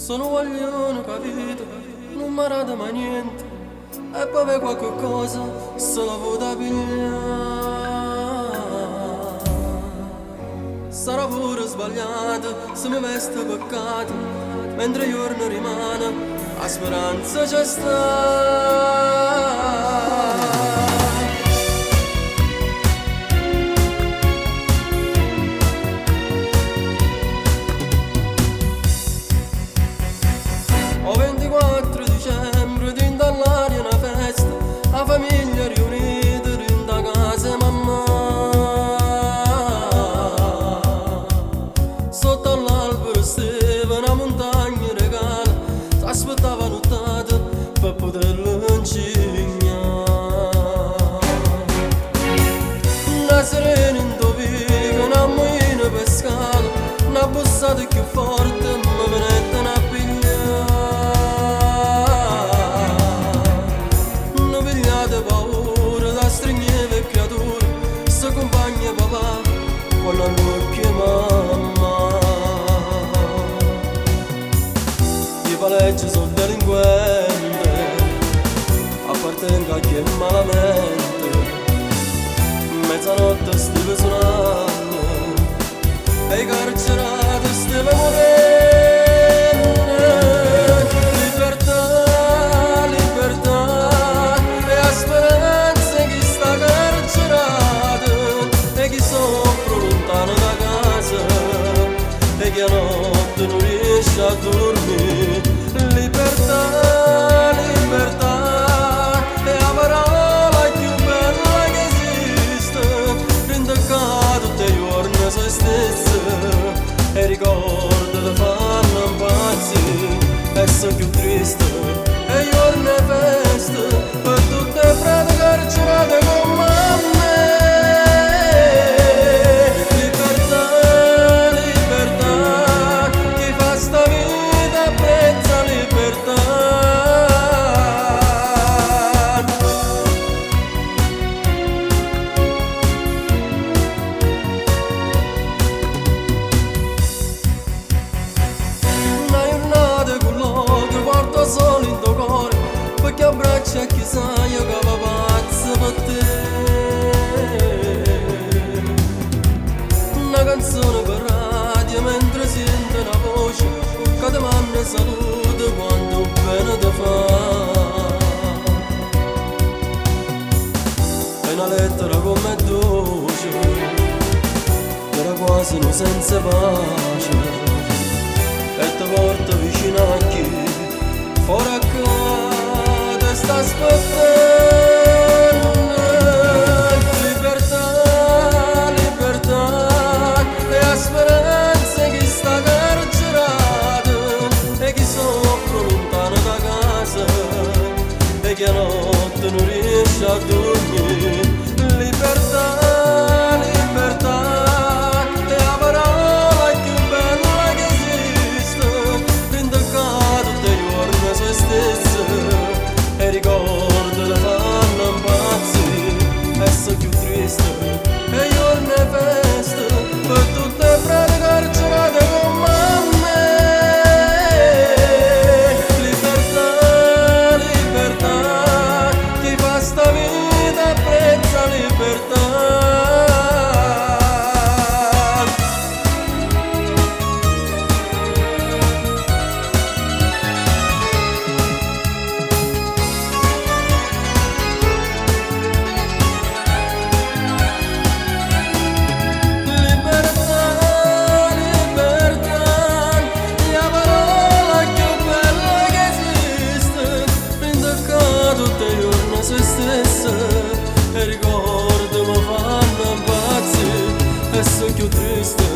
Sono guaglione, capito? Non mi arada mai niente. E poi per qualche cosa se la vuoi pigliare. Sarà pure sbagliato se mi veste peccato, mentre il giorno rimane, la speranza c'è sta. O 24 dicembre, dentro all'aria una festa, la famiglia riunita dentro a casa e mamma. Sotto all'albero stava una montagna regala, s'aspettava nottata per poterlo insegnare. Una serena indovica, una moina per scala, una bussata più forte, mi venette una paura da stringere creature, se compagna papà quando non chiama. I paleggi sono delinquenti, appartengo a chi è malamente. Mezzanotte steve suonando e i carcerati steve morendo. E che a notte non riesce a dormire. Libertà, libertà è la parola più bella che esiste. Rindecato tutti i giorni a se stessa e ricordo di farlo impazzire. E sono più triste e i giorni è festa per tutte le frate carcerate come me. Solo in tuo cuore, perché abbraccia chissà io che va pazzo per te. Una canzone per radio mentre sento una voce che ti manda salute quanto bene ti fa. E una lettera come dolce, era quasi un senza pace, e ti porta vicino a chi ora che te sta aspettando. Libertà, libertà e la speranza che sta carcerata e chi soffre lontano da casa e che a notte non riesce a dormire. Libertà, libertà è la parola più bella che esiste. Rindecato se stessa e ricordo di farlo impazzire. E sono più triste e i giorni è festa per tutte le frate carcerate come me. Libertà, libertà, chi fa sta vita apprezza libertà. Se stessa e ricordo mi fanno impazzire e sono più triste